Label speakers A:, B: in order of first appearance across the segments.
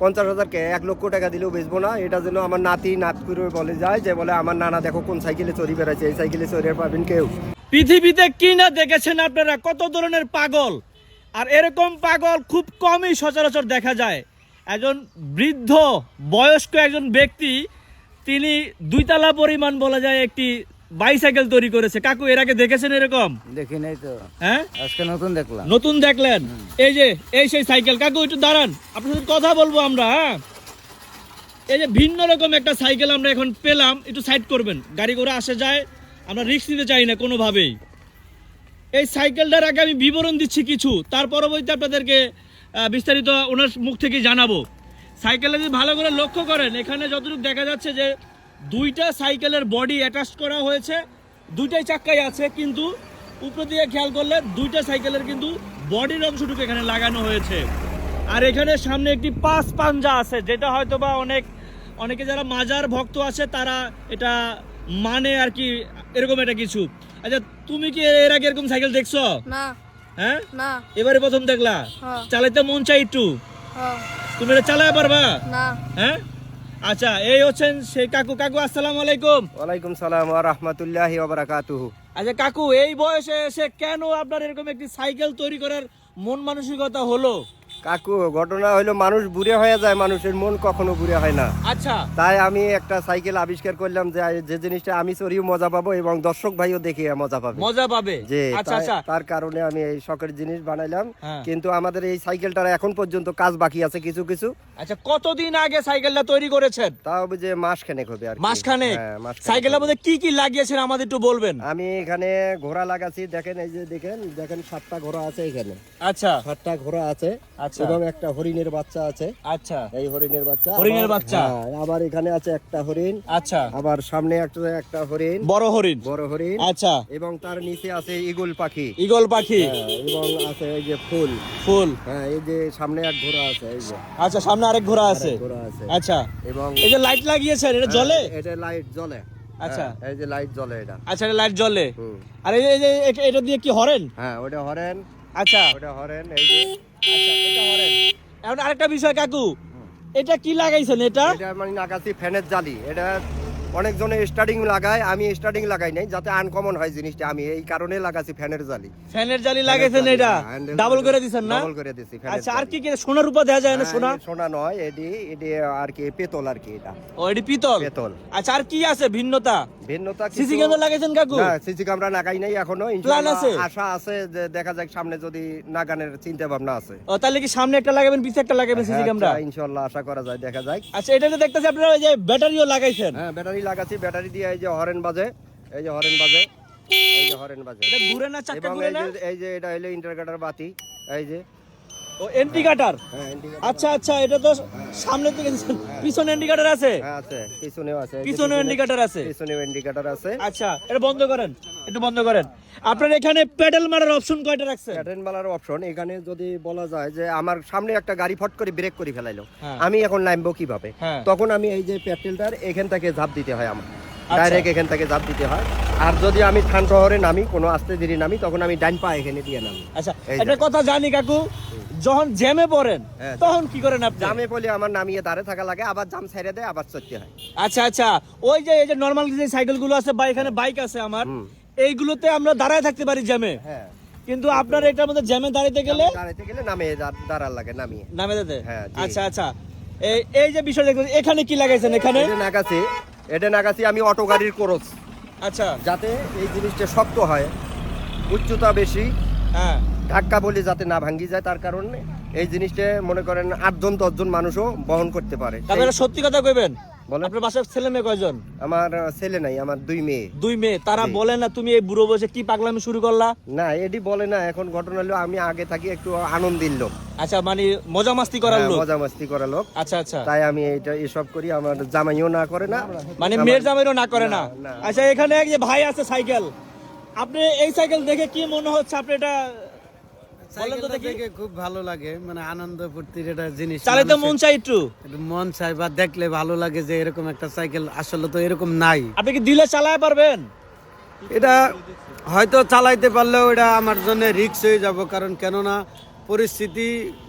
A: 50,000 কে 1 লক্ষ টাকা দিলেও বেচবো না। এটা যেন আমার নাতি নাতকুরে বলে যায় যে বলে আমার নানা দেখো কোন সাইকেলে চড়ি বেড়াচ্ছে, এই সাইকেলে চড়ে পাবেন কেউ।
B: পৃথিবীতে কি না দেখেছেন আপনারা, কত ধরনের পাগল। আর এরকম পাগল খুব কমই সচরাচর দেখা যায়। একজন বৃদ্ধ বয়স্ক একজন ব্যক্তি, তিনি 2 তলা পরিমাণ বলা যায় একটি বাইসাইকেল তৈরি করেছে। কাকু এর আগে দেখেছেন এরকম?
C: দেখি নাই তো,
B: হ্যাঁ
C: আজকে নতুন দেখলাম।
B: নতুন দেখলেন? এই যে এই সেই সাইকেল। কাকু একটু দাঁড়ান, আপনার সাথে কথা বলবো আমরা। হ্যাঁ, এই যে ভিন্ন রকম একটা সাইকেল আমরা এখন পেলাম, একটু সাইড করবেন। গাড়ি ঘোড়া আসে যায়, আমরা রিস্ক নিতে চাই না কোনোভাবেই। এই সাইকেলটার আগে আমি বিবরণ দিচ্ছি কিছু, তার পরবর্তীতে আপনাদেরকে বিস্তারিত ওনার মুখ থেকে জানাবো। সাইকেলে যদি ভালো করে লক্ষ্য করেন, এখানে যতটুকু দেখা যাচ্ছে যে 2টা সাইকেলের বডি অ্যাটাচ করা হয়েছে, 2টাই চাক্কাই আছে, কিন্তু উপর দিকে খেয়াল করলে 2টা সাইকেলের কিন্তু বডির অংশটুকু এখানে লাগানো হয়েছে। আর এখানে সামনে একটি 5 পাঞ্জা আছে, যেটা হয়তো বা অনেকে যারা মাজার ভক্ত আছে তারা এটা মানে আর কি, এরকম একটা কিছু। আচ্ছা, তুমি কি এর আগে এরকম সাইকেল দেখছো?
D: না।
B: হ্যাঁ,
D: না।
B: এবারে প্রথম দেখলা?
D: হ্যাঁ।
B: চালাইতে মন চাই একটু?
D: হ্যাঁ।
B: তুমি এটা চালাতে পারবা?
D: না।
B: হ্যাঁ, আচ্ছা, এই হচ্ছেন সেই কাকু। কাকু আসসালামু আলাইকুম।
A: ওয়ালাইকুম সালাম ওয়া রাহমাতুল্লাহি ওয়া বারাকাতুহু।
B: আচ্ছা কাকু, এই বয়সে এসে কেন আপনার এরকম একটি সাইকেল তৈরি করার মন মানসিকতা হলো?
A: কাকু, ঘটনা হলো মানুষ বুড়ে হয়ে যায়, মানুষের মন কখনো বুড়ে হয় না।
B: আচ্ছা,
A: তাই আমি একটা সাইকেল আবিষ্কার করলাম যে জিনিসটা আমি চড়িও মজা পাবো এবং দর্শক ভাইও দেখে মজা পাবে।
B: মজা পাবে।
A: যে
B: আচ্ছা আচ্ছা,
A: তার কারণে আমি এই শখের জিনিস বানাইলাম।
B: হ্যাঁ।
A: কিন্তু আমাদের এই সাইকেলটার এখন পর্যন্ত কাজ বাকি আছে কিছু কিছু।
B: আচ্ছা, কতদিন আগে সাইকেলটা তৈরি করেছেন?
A: তাও যে মাসখানেক হবে আর কি।
B: মাসখানেক?
A: হ্যাঁ, মাসখানেক
B: সাইকেলের
A: হবে।
B: মধ্যে কি কি লাগিয়েছেন আমাদের একটু বলবেন?
A: আমি এখানে ঘোড়া লাগাচ্ছি, দেখেন এই যে দেখেন 7টা ঘোড়া আছে এখানে।
B: আচ্ছা
A: 7টা ঘোড়া আছে
B: আচ্ছা
A: এবং একটা হরিণের বাচ্চা আছে।
B: আচ্ছা
A: এই হরিণের বাচ্চা।
B: হরিণের বাচ্চা।
A: হ্যাঁ, আবার এখানে আছে একটা হরিণ।
B: আচ্ছা,
A: আবার সামনে একটা হরিণ,
B: বড় হরিণ।
A: বড় হরিণ।
B: আচ্ছা,
A: এবং তার নিচে আছে ঈগল পাখি।
B: ঈগল পাখি।
A: হ্যাঁ, এবং আছে এই যে ফুল।
B: ফুল।
A: হ্যাঁ, এই যে সামনে এক ঘোড়া আছে, এই যে
B: আচ্ছা, সামনে আরেক ঘোড়া আছে।
A: আরেক ঘোড়া আছে।
B: আচ্ছা,
A: এবং
B: এই যে লাইট লাগিয়েছেন, এটা জ্বলে?
A: এটা লাইট জ্বলে।
B: আচ্ছা।
A: হ্যাঁ, এই যে লাইট জ্বলে এটা।
B: আচ্ছা, এটা লাইট জ্বলে।
A: হুম।
B: আর এই যে এটা দিয়ে কি হরেন?
A: হ্যাঁ, ওটা হরেন।
B: আচ্ছা
A: ওটা হরেন, এই যে।
B: আচ্ছা, এটা হরেন। এখন আরেকটা বিষয় কাকু, এটা কি লাগাইছেন? এটা
A: এটা মানে লাগাচ্ছি ফ্যানের জালি। এটা অনেকজনে স্টার্টিং লাগায়, আমি স্টার্টিং লাগাই নাই, যাতে আনকমন হয় জিনিসটা। আমি এই কারণে লাগাচ্ছি ফ্যানের জালি।
B: ফ্যানের জালি লাগাইছেন? এটা ডাবল করে দিছেন না?
A: ডাবল করে দিছি ফ্যানের
B: আচ্ছা, আর
A: জালি।
B: কি কি সোনার উপর দেওয়া যায় না?
A: হ্যাঁ,
B: সোনা?
A: এই সোনা নয়, এটি আর কি পেতল আর কি এটা।
B: ও, এটি পিতল।
A: পেতল।
B: আচ্ছা, আর কি আছে ভিন্নতা?
A: ভিন্নতা কিছু-
B: সিসি ক্যামেরা লাগাইছেন কাকু?
A: না, সিসি ক্যামেরা লাগাই নাই এখনো।
B: প্ল্যান
A: ইনশাআল্লাহ
B: আছে?
A: আশা আছে যে দেখা যাক সামনে যদি নাগানের চিন্তা ভাবনা আছে।
B: ও, তাহলে কি সামনে একটা লাগাবেন, পিছে একটা লাগাবেন সিসি
A: হ্যাঁ,
B: ক্যামেরা?
A: আচ্ছা, ইনশাআল্লাহ আশা করা যায়, দেখা যায়।
B: আচ্ছা, এটা যে দেখতেছি আপনারা ওই যে ব্যাটারিও লাগাইছেন।
A: হ্যাঁ, ব্যাটারি লাগাচ্ছি। ব্যাটারি দিয়ে এই যে হরেন বাজে, এই যে হরেন বাজে, এই যে হরেন বাজে।
B: এটা ঘুরে না, চাকা
A: এবং
B: ঘুরে না?
A: এই যে এটা হলো ইন্টারকাটার বাতি, এই যে।
B: ও, ইন্ডিকেটর।
A: হ্যাঁ, indicator
B: আচ্ছা আচ্ছা, এটা তো সামনে থেকে পিছনে ইন্ডিকেটর আছে?
A: হ্যাঁ, আছে, পিছনেও আছে, এই যে
B: পিছনেও ইন্ডিকেটর আছে?
A: পিছনেও ইন্ডিকেটর আছে।
B: আচ্ছা, এটা বন্ধ করেন, একটু বন্ধ করেন। আপনার এখানে প্যাডেল মারার অপশন কয়টা রাখছেন?
A: প্যাটার্ন বালার অপশন এখানে যদি বলা যায় যে আমার সামনে একটা গাড়ি ফট করে ব্রেক করে ফেলাইলো,
B: হ্যাঁ।
A: আমি এখন নামবো কিভাবে?
B: হ্যাঁ।
A: তখন আমি এই যে প্যাডেলটার এখান থেকে ঝাঁপ দিতে হয়, আমার
B: আচ্ছা।
A: ডাইরেক্ট এখান থেকে ঝাঁপ দিতে হয়। আর যদি আমি ঠান শহরে নামি, কোনো আস্তে ধীরে নামি, তখন আমি ডান পা এখানে দিয়ে নামি।
B: আচ্ছা,
A: এই
B: একটা
A: যে।
B: কথা জানি কাকু, যখন জ্যামে পড়েন
A: হ্যাঁ।
B: তখন কি করেন আপনি?
A: জামে বলে আমার নামিয়ে দাঁড়ে থাকা লাগে, আবার জাম ছেড়ে দেয়, আবার চলতে হয়।
B: আচ্ছা আচ্ছা, ওই যে এই যে নরমাল যে সাইকেলগুলো আছে বা এখানে বাইক আছে আমার,
A: হুম।
B: এইগুলোতে আমরা দাঁড়ায় থাকতে পারি জ্যামে,
A: হ্যাঁ,
B: কিন্তু আপনার এটার মধ্যে জ্যামে দাঁড়াইতে গেলে
A: দাঁড়াইতে গেলে নামে দাঁড়ার লাগে, নামিয়ে।
B: নামে যেতে।
A: হ্যাঁ, জি।
B: আচ্ছা আচ্ছা, এই যে বিষয় দেখতে এখানে কি লাগাইছেন এখানে?
A: এটা নাগাছি আমি অটো গাড়ির কোরস,
B: আচ্ছা,
A: যাতে এই জিনিসটা শক্ত হয়, উচ্চতা বেশি,
B: হ্যাঁ,
A: ধাক্কা বলে যাতে না ভাঙ্গি যায়, তার কারণে এই জিনিসটা মনে করেন 8জন 10জন মানুষও বহন করতে পারে।
B: আপনারা সত্যি কথা কইবেন,
A: বলেন।
B: আপনার বাসার ছেলে মেয়ে কয়জন?
A: আমার ছেলে নাই, আমার 2 মেয়ে।
B: 2 মেয়ে। তারা
A: জি।
B: বলে না তুমি এই বুড়ো বসে কি পাগলামি শুরু করলা?
A: না, এটি বলে না। এখন ঘটনা হলো আমি আগে থাকি একটু আনন্দির লোক।
B: আচ্ছা, মানে মজা মাস্তি করার
A: হ্যাঁ,
B: লোক।
A: মজা মাস্তি করা লোক।
B: আচ্ছা আচ্ছা,
A: তাই আমি এসব করি। আমার জামাইও না করে না,
B: মানে মেয়ের জামাইরও না করে না?
A: না।
B: আচ্ছা, এখানে এক যে ভাই আছে সাইকেল, আপনি এই সাইকেল দেখে কি মনে হচ্ছে? আপনি এটা বলেন তো
C: সাইকেলটা
B: দেখি।
C: দেখে খুব ভালো লাগে, মানে আনন্দ ফুর্তির একটা জিনিস।
B: চালাইতে মন চাই একটু?
C: একটু মন চাই বা দেখলে ভালো লাগে যে এরকম একটা সাইকেল আসলে তো এরকম নাই।
B: আপনি কি দিলে চালাতে পারবেন?
C: এটা হয়তো চালাইতে পারলেও এটা আমার জন্য রিস্ক হয়ে যাব, কারণ কেননা পরিস্থিতি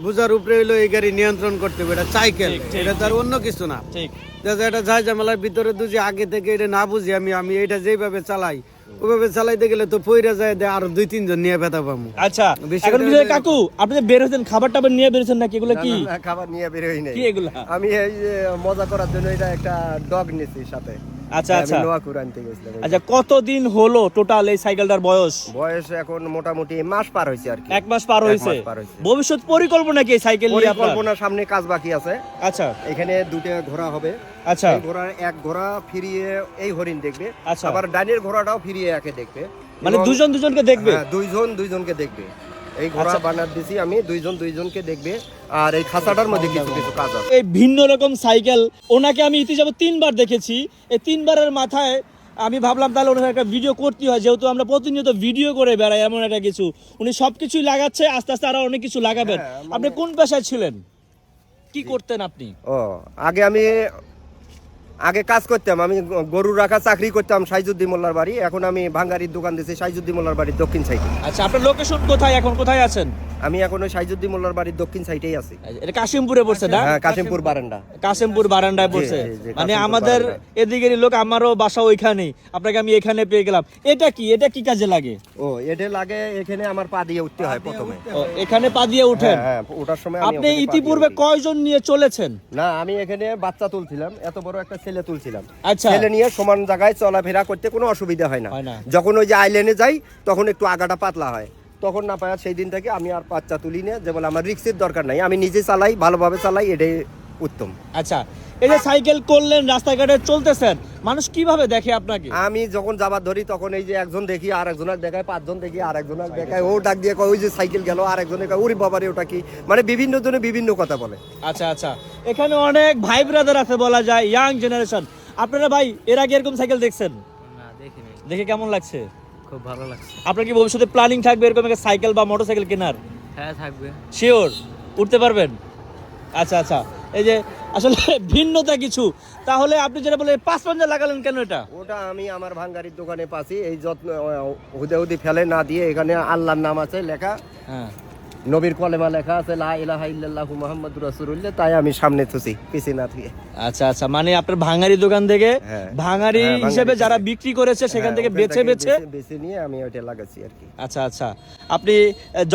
C: বুঝার উপরে হইলো এই গাড়ি নিয়ন্ত্রণ করতে হবে, এটা সাইকেল,
B: ঠিক, ঠিক,
C: এটা তো আর অন্য কিছু না।
B: ঠিক
C: দেখা এটা যায় ঝামেলার ভিতরে দুজি আগে থেকে এটা না বুঝি আমি এটা যেভাবে চালাই ওইভাবে চালাইতে গেলে তো পইরা যায় আরো 2-3 জন নিয়ে ব্যথা পাবো।
B: আচ্ছা
C: বিষয়টা
B: এখন
C: হলো-
B: কাকু আপনি যে বের হয়েছেন খাবার টাবার নিয়ে বেরোছেন নাকি এগুলো কি
A: না, খাবার নিয়ে বেরোই নাই।
B: কি এগুলা?
A: আমি এই যে মজা করার জন্য এটা একটা ডগ নিয়েছি সাথে।
B: আচ্ছা
A: আমি
B: আচ্ছা
A: নোয়াকুর আনতে গেছিলাম।
B: আচ্ছা কতদিন হলো টোটাল এই সাইকেলটার বয়স?
A: বয়স এখন মোটামুটি মাস পার হয়েছে আর কি।
B: 1 মাস পার
A: এক
B: হয়েছে।
A: মাস পার হয়েছে।
B: ভবিষ্যৎ পরিকল্পনা কি এই সাইকেল নিয়ে আপনার?
A: পরিকল্পনা সামনে কাজ বাকি আছে।
B: আচ্ছা
A: এখানে দুটো ঘোড়া হবে।
B: আচ্ছা
A: এই ঘোড়ার এক ঘোড়া ফিরিয়ে এই হরিণ দেখবে,
B: আচ্ছা।
A: আবার ডাইনের ঘোড়াটাও ফিরিয়ে একে দেখবে।
B: মানে
A: এবং-
B: দুজন দুজনকে দেখবে?
A: হ্যাঁ, দুইজনকে দেখবে। এই ঘোড়া
B: আচ্ছা।
A: বানার দিছি আমি, দুইজনকে দেখবে। আর এই খাঁচাটার মধ্যে কিছু কিছু কাজ আছে।
B: এই ভিন্ন রকম সাইকেল ওনাকে আমি ইতিযাবত 3 বার দেখেছি। এই 3 বারের মাথায় আমি ভাবলাম তাহলে ওনার একটা ভিডিও করতে হয়, যেহেতু আমরা প্রতিনিয়ত ভিডিও করে বেড়াই এমন একটা কিছু। উনি সবকিছুই লাগাচ্ছে, আস্তে আস্তে আরো অনেক কিছু লাগাবেন।
A: হ্যাঁ,
B: আপনি কোন পেশায় ছিলেন, কি করতেন আপনি?
A: ও আগে কাজ করতাম, আমি গরু রাখা চাকরি করতাম সাইজুদ্দিন মোল্লার বাড়ি। এখন আমি ভাঙ্গারির দোকান দিয়েছি সাইজুদ্দিন মোল্লার বাড়ির দক্ষিণ সাইডে।
B: আচ্ছা আপনার লোকেশন কোথায়, এখন কোথায় আছেন?
A: আমি এখন ওই সাইজুদ্দিন মোল্লার বাড়ির দক্ষিণ সাইডেই আছি।
B: এটা কাশিমপুরে পড়ছে না?
A: হ্যাঁ, কাশিমপুর বারান্দা।
B: কাশিমপুর বারান্দায় পড়ছে।
A: জি, জি,
B: মানে
A: কাশিমপুর
B: আমাদের
A: বারান্দা।
B: এদিকেরই লোক, আমারও বাসা ওইখানেই, আপনাকে আমি এখানে পেয়ে গেলাম। এটা কি কাজে লাগে?
A: ও এটা লাগে, এখানে আমার পা দিয়ে উঠতে হয় প্রথমে।
B: ও, এখানে পা দিয়ে উঠেন?
A: হ্যাঁ, ওঠার সময় আমি
B: আপনি
A: ওখানে পা দিয়ে
B: ইতিপূর্বে
A: উঠি।
B: কয়জন নিয়ে চলেছেন?
A: না, আমি এখানে বাচ্চা তুলছিলাম, এত বড় একটা ছেলে তুলছিলাম।
B: আচ্ছা।
A: ছেলে নিয়ে সমান জায়গায় চলাফেরা করতে কোনো অসুবিধা হয় না।
B: হয় না।
A: যখন ওই যে আইল্যান্ডে যাই তখন একটু আগাটা পাতলা হয়, তখন না পায়। সেই দিন থেকে আমি আর বাচ্চা তুলি না, যে বলে আমার রিক্সের দরকার নাই, আমি নিজে চালাই, ভালোভাবে চালাই, এটাই উত্তম।
B: আচ্ছা এই যে সাইকেল করলেন, রাস্তাঘাটে চলতেছেন, মানুষ কিভাবে দেখে আপনাকে?
A: আমি যখন যাবার ধরি তখন এই যে একজন দেখি, আর একজনের দেখায়, 5 জন দেখি, আর একজনের দেখায়, ও ডাক দিয়ে কয় ওই যে সাইকেল গেল, আর একজনে কয় ওরে বাবারে ওটা কি, মানে বিভিন্ন জনে বিভিন্ন কথা বলে।
B: আচ্ছা আচ্ছা এখানে অনেক ভাই ব্রাদার আছে বলা যায়, ইয়াং জেনারেশন। আপনারা ভাই এর আগে এরকম সাইকেল দেখছেন?
C: না দেখিনি,
B: দেখে কেমন লাগছে?
C: খুব ভালো লাগছে।
B: আপনার কি ভবিষ্যতে প্ল্যানিং থাকবে এরকম একটা সাইকেল বা মোটরসাইকেল কেনার?
C: হ্যাঁ থাকবে।
B: শিওর উঠতে পারবেন? আচ্ছা আচ্ছা এই যে আসলে ভিন্নতা কিছু, তাহলে আপনি যেটা বলে 5 পাঞ্জা লাগালেন কেন এটা?
A: ওটা আমি আমার ভাঙ্গারির দোকানে পাচ্ছি, এই যত্ন হুদে ফেলে না দিয়ে, এখানে আল্লাহর নাম আছে লেখা,
B: হ্যাঁ
A: নবীর কলেমা লেখা আছে, লা ইলাহা ইল্লাল্লাহু মুহাম্মাদুর রাসূলুল্লাহ, তাই আমি সামনে থুছি, পিছিয়ে না থুয়ে।
B: আচ্ছা আচ্ছা মানে আপনার ভাঙারি দোকান থেকে
A: হ্যাঁ।
B: ভাঙারি
A: হ্যাঁ, ভাঙারি
B: হিসেবে যারা
A: থেকে।
B: বিক্রি করেছে সেখান
A: হ্যাঁ,
B: থেকে
A: ওখান
B: বেছে বেছে
A: বেছে নিয়ে আমি ওইটা লাগাচ্ছি আর কি।
B: আচ্ছা আচ্ছা আপনি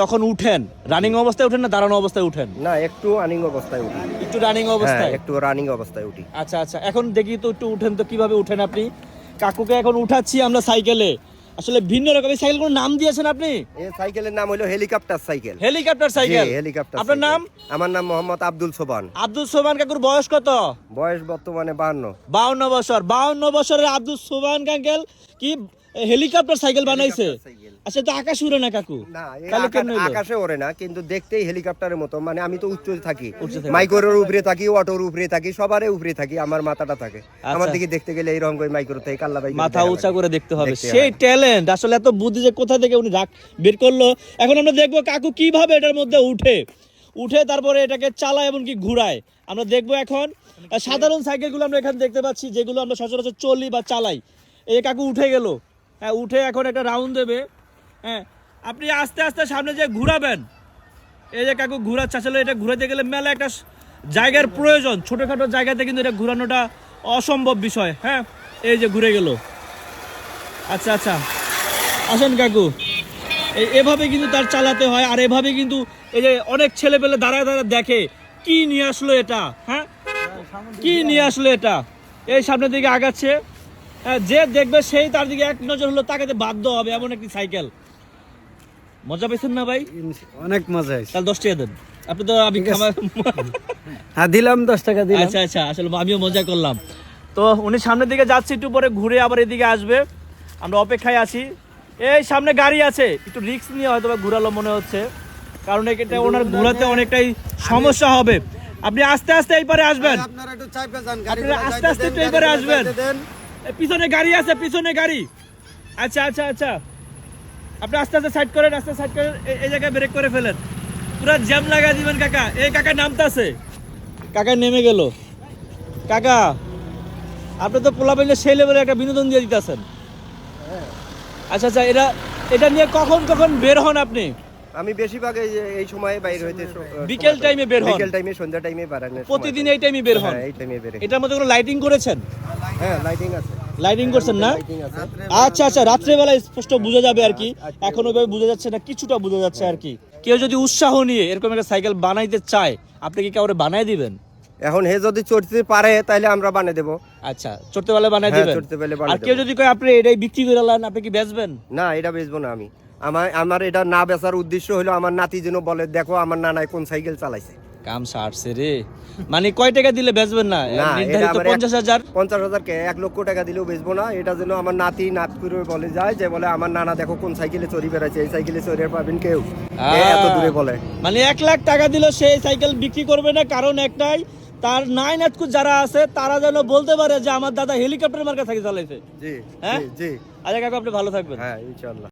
B: যখন উঠেন রানিং অবস্থায় উঠেন না দাঁড়ানো অবস্থায় উঠেন?
A: না, একটু রানিং অবস্থায় উঠি।
B: একটু রানিং
A: হ্যাঁ,
B: অবস্থায়?
A: একটু রানিং অবস্থায় উঠি।
B: আচ্ছা আচ্ছা এখন দেখি তো একটু উঠেন তো, কিভাবে উঠেন আপনি? কাকুকে এখন উঠাচ্ছি আমরা সাইকেলে, আসলে ভিন্ন রকম। এই সাইকেল কোন নাম দিয়েছেন আপনি?
A: এই সাইকেলের নাম হলো হেলিকপ্টার সাইকেল।
B: Helicopter cycle?
A: জি, হেলিকপ্টার
B: আপনার
A: সাইকেল।
B: নাম?
A: আমার নাম মোহাম্মদ আব্দুল সোবান।
B: আব্দুল সোবান কাকুর বয়স কত?
A: বয়স বর্তমানে 52।
B: 52 বছর। 52 বছরের আব্দুল সোবান কাঙ্কেল কি হেলিকপ্টার সাইকেল বানাইছে?
A: Helicopter cycle.
B: আচ্ছা তো আকাশ উড়ে না কাকু?
A: না, এই
B: তাহলে কেন হইলো?
A: আকাশে ওড়ে না, কিন্তু দেখতেই হেলিকপ্টারের মতো। মানে আমি তো উচ্চে থাকি,
B: উচ্চে থাকি।
A: মাইক্রোর উপরে থাকি, অটোর উপরে থাকি, সবারই উপরে থাকি, আমার মাথাটা থাকে। আমার
B: আচ্ছা।
A: দিকে দেখতে গেলে এইরকম করে মাইক্রো থেকে কাল্লা বাইক
B: মাথা উঁচা করে দেখতে হবে,
A: দেখতে
B: সেই
A: হয়।
B: ট্যালেন্ট। আসলে এত বুদ্ধি যে কোথা থেকে উনি বের করলো। এখন আমরা দেখবো কাকু কিভাবে এটার মধ্যে উঠে তারপরে এটাকে চালায় এমনকি ঘুরায়। আমরা দেখবো এখন সাধারণ সাইকেলগুলো আমরা এখানে দেখতে পাচ্ছি, যেগুলো আমরা সচরাচর চলি বা চালাই। এই যে কাকু উঠে গেল, হ্যাঁ উঠে এখন একটা রাউন্ড দেবে। হ্যাঁ আপনি আস্তে আস্তে সামনে যে ঘুরাবেন, এই যে কাকু ঘুরাচ্ছে। আসলে এটা ঘুরাতে গেলে মেলা একটা জায়গার প্রয়োজন, ছোটোখাটো জায়গাতে কিন্তু এটা ঘুরানোটা অসম্ভব বিষয়। হ্যাঁ এই যে ঘুরে গেল। আচ্ছা আচ্ছা আসেন কাকু, এভাবে কিন্তু তার চালাতে হয়। আর এভাবে কিন্তু এই যে অনেক ছেলে পেলে দাঁড়ায় দাঁড়ায় দেখে কি নিয়ে আসলো এটা, হ্যাঁ কি নিয়ে আসলো এটা। এই সামনের দিকে আগাচ্ছে, হ্যাঁ যে দেখবে সেই তার দিকে এক নজর হলো তাকাতে বাধ্য হবে, এমন একটি সাইকেল। মজা পেয়েছেন না ভাই?
C: অনেক মজা হয়েছে।
B: তাহলে 10 টাকা দেন। আপনি তো আমি
C: হ্যাঁ দিলাম, 10 টাকা দিলাম।
B: আচ্ছা আচ্ছা আসলে আমিও মজা করলাম। তো উনি সামনের দিকে যাচ্ছে, একটু পরে ঘুরে আবার এদিকে আসবে, আমরা অপেক্ষায় আছি। এই সামনে গাড়ি আছে, একটু রিস্ক নিয়ে হয়তো বা ঘুরালো মনে হচ্ছে, কারণ এটা ওনার ঘুরাতে অনেকটাই সমস্যা হবে। আপনি আস্তে আস্তে এই পারে আসবেন,
C: আপনারা একটু চাইপে যান,
B: আপনারা আস্তে আস্তে একটু এই পারে আসবেন। পিছনে গাড়ি আছে, পিছনে গাড়ি। আচ্ছা আচ্ছা আচ্ছা আপনি আস্তে আস্তে সাইড করেন, আস্তে সাইড করেন, এই জায়গায় ব্রেক করে ফেলেন, পুরো জ্যাম লাগা দিবেন কাকা। এই কাকা নামতাছে, কাকা নেমে গেল। কাকা আপনি তো পোলা পাইলে সেই লেভেলে একটা বিনোদন দিয়ে দিতেছেন। আচ্ছা আচ্ছা এটা নিয়ে কখন কখন বের হন আপনি?
A: আমি বেশিরভাগ এই সময়ে বাইরে হইতে
B: বিকেল টাইমে বের হন?
A: বিকেল টাইমে, সন্ধ্যা টাইমে বেরানোর সময়
B: প্রতিদিন
A: পাই।
B: এই টাইমে বের হন?
A: হ্যাঁ, এই টাইমে বের হই।
B: এটার মধ্যে কোনো লাইটিং করেছেন?
A: হ্যাঁ, লাইটিং আছে।
B: লাইটিং করছেন না?
A: লাইটিং আছে।
B: আচ্ছা আচ্ছা, রাত্রেবেলা স্পষ্ট বোঝা যাবে আর কি, এখন ওইভাবে বোঝা যাচ্ছে না, কিছুটা বোঝা যাচ্ছে আর কি। কেউ যদি উৎসাহ নিয়ে এরকম একটা সাইকেল বানাইতে চায়, আপনি কি কাউরে বানাই দিবেন?
A: এখন হে যদি চড়তে পারে তাহলে আমরা বানিয়ে দেবো।
B: আচ্ছা, চড়তে পারলে বানাই
A: হ্যাঁ,
B: দিবেন।
A: চড়তে পারলে
B: আর
A: বানিয়ে
B: কেউ
A: দেবো।
B: যদি কয় আপনি এটাই বিক্রি করে লান, আপনি কি বেচবেন?
A: না, এটা বেচবো না আমি। আমার এটা না বেচার উদ্দেশ্য হলো আমার নাতি যেন বলে দেখো আমার নানায় কোন সাইকেল চালাইছে।
B: কাম সারছে রে। মানে কয় টাকা দিলে বেচবেন না?
A: না,
B: নির্ধারিত 50,000?
A: 50,000 কে 1 লক্ষ টাকা দিলেও বেচবো না। এটা যেন আমার নাতি নাত করে বলে যায় যে বলে আমার নানা দেখো কোন সাইকেলে চড়ি বেড়াচ্ছে, এই সাইকেলে চড়ে পাবেন কেউ, এ এত দূরে বলে।
B: মানে 1 লাখ টাকা দিলেও সেই সাইকেল বিক্রি করবে না, কারণ একটাই, তার নাইন আতকুর যারা আছে তারা যেন বলতে পারে যে আমার দাদা হেলিকপ্টার মার্কা সাইকেল চালাইছে।
A: জি,
B: হ্যাঁ?
A: জি, জি।
B: আচ্ছা কাকু, আপনি ভালো থাকবেন।
A: হ্যাঁ, ইনশাআল্লাহ।